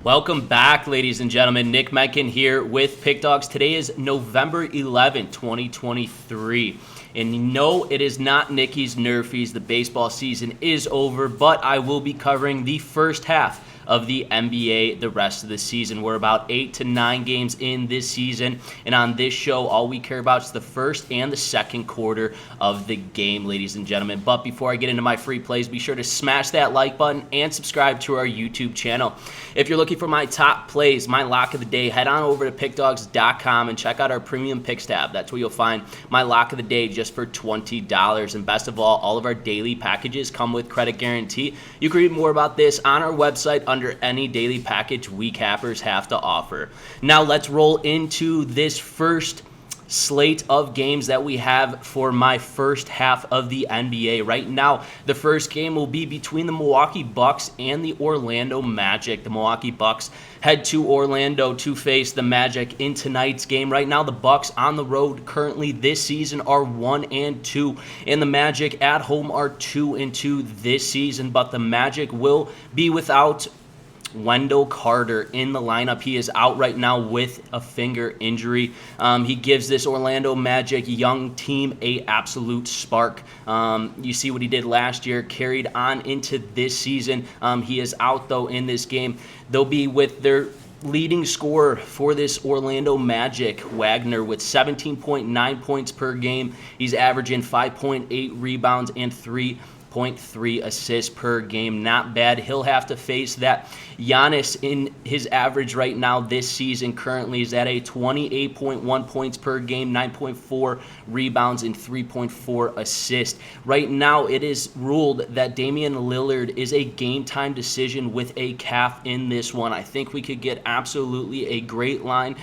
Welcome back, ladies and gentlemen. Nick Menken here with Pick Dawgz. Today is November 11th, 2023. And no, it is not Nicky's Nerfies. The baseball season is over, but I will be covering the first half of the NBA the rest of the season. We're about 8 to 9 games in this season, and on this show, all we care about is the first and the second quarter of the game, ladies and gentlemen. But before I get into my free plays, be sure to smash that like button and subscribe to our YouTube channel. If you're looking for my top plays, my lock of the day, head on over to pickdawgz.com and check out our premium picks tab. That's where you'll find my lock of the day just for $20. And best of all of our daily packages come with credit guarantee. You can read more about this on our website under any daily package we cappers have to offer. Now let's roll into this first slate of games that we have for my first half of the NBA. Right now, the first game will be between the Milwaukee Bucks and the Orlando Magic. The Milwaukee Bucks head to Orlando to face the Magic in tonight's game. Right now, the Bucks on the road currently this season are 1-2, and the Magic at home are 2-2 this season, but the Magic will be without Wendell Carter in the lineup. He is out right now with a finger injury. He gives this Orlando Magic young team a absolute spark. You see what he did last year, carried on into this season. He is out, though, in this game. They'll be with their leading scorer for this Orlando Magic, Wagner, with 17.9 points per game. He's averaging 5.8 rebounds and 3.3 assists per game. Not bad. He'll have to face that. Giannis, in his average right now this season, currently is at a 28.1 points per game, 9.4 rebounds, and 3.4 assists. Right now, it is ruled that Damian Lillard is a game-time decision with a calf in this one. I think we could get absolutely a great line.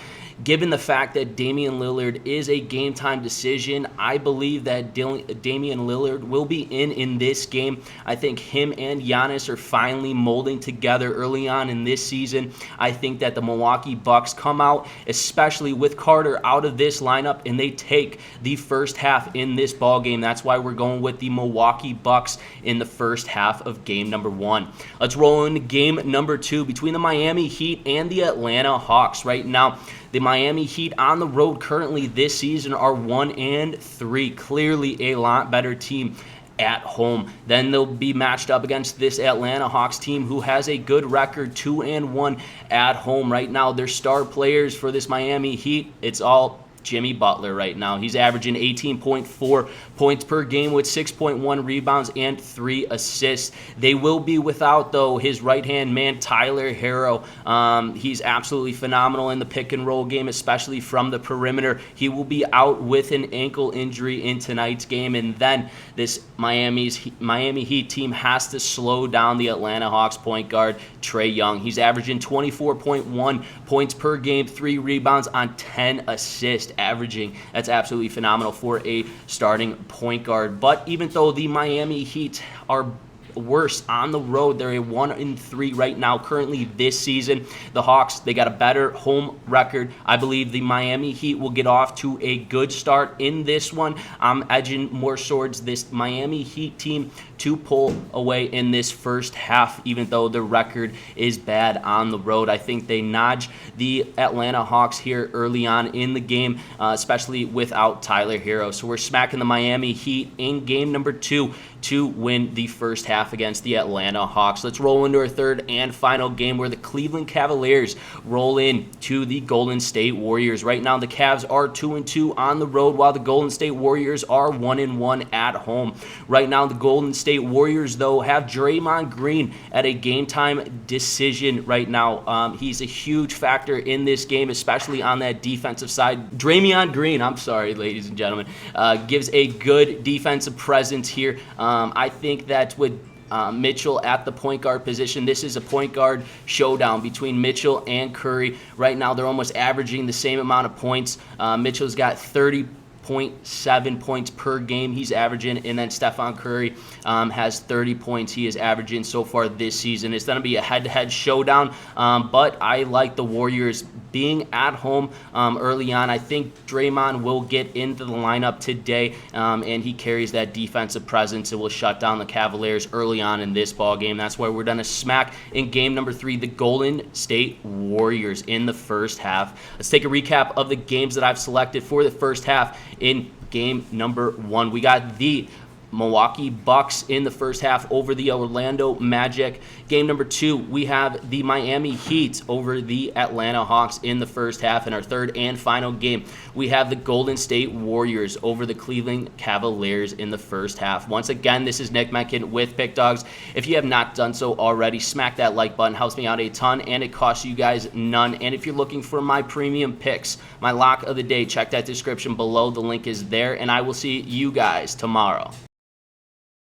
Given the fact that Damian Lillard is a game-time decision, I believe that Damian Lillard will be in this game. I think him and Giannis are finally molding together early on in this season. I think that the Milwaukee Bucks come out, especially with Carter out of this lineup, and they take the first half in this ball game. That's why we're going with the Milwaukee Bucks in the first half of game number 1. Let's roll into game number 2 between the Miami Heat and the Atlanta Hawks. Right now, the Miami Heat on the road currently this season are 1-3. Clearly a lot better team at home. Then they'll be matched up against this Atlanta Hawks team who has a good record, 2-1 at home. Right now, their star players for this Miami Heat, it's all Jimmy Butler right now. He's averaging 18.4 points per game with 6.1 rebounds and 3 assists. They will be without, though, his right-hand man, Tyler Herro. He's absolutely phenomenal in the pick-and-roll game, especially from the perimeter. He will be out with an ankle injury in tonight's game, and then this Miami Heat team has to slow down the Atlanta Hawks point guard, Trae Young. He's averaging 24.1 points per game, 3 rebounds on 10 assists. Averaging. That's absolutely phenomenal for a starting point guard. But even though the Miami Heat are worse on the road, they're a 1-3 right now currently this season. The Hawks, they got a better home record. I believe the Miami Heat will get off to a good start in this one. I'm edging more towards this Miami Heat team to pull away in this first half, even though the record is bad on the road. I think they nudge the Atlanta Hawks here early on in the game, especially without Tyler Herro. So we're smacking the Miami Heat in game number 2 to win the first half against the Atlanta Hawks. Let's roll into our third and final game where the Cleveland Cavaliers roll in to the Golden State Warriors. Right now, the Cavs are 2-2 on the road, while the Golden State Warriors are 1-1 at home. Right now, the Golden State Warriors, though, have Draymond Green at a game-time decision right now. He's a huge factor in this game, especially on that defensive side. Draymond Green, I'm sorry, ladies and gentlemen, gives a good defensive presence here. I think that with Mitchell at the point guard position, this is a point guard showdown between Mitchell and Curry. Right now, they're almost averaging the same amount of points. Mitchell's got 30.7 points per game he's averaging, and then Stephen Curry has 30 points he is averaging so far this season. It's going to be a head-to-head showdown, but I like the Warriors being at home early on. I think Draymond will get into the lineup today, and he carries that defensive presence and will shut down the Cavaliers early on in this ball game. That's why we're going to smack in game number 3 the Golden State Warriors in the first half. Let's take a recap of the games that I've selected for the first half. In game number 1, we got the Milwaukee Bucks in the first half over the Orlando Magic. Game number 2, we have the Miami Heat over the Atlanta Hawks in the first half. In our third and final game, we have the Golden State Warriors over the Cleveland Cavaliers in the first half. Once again, this is Nick Menken with Pick Dawgz. If you have not done so already, smack that like button. Helps me out a ton, and it costs you guys none. And if you're looking for my premium picks, my lock of the day, check that description below. The link is there, and I will see you guys tomorrow.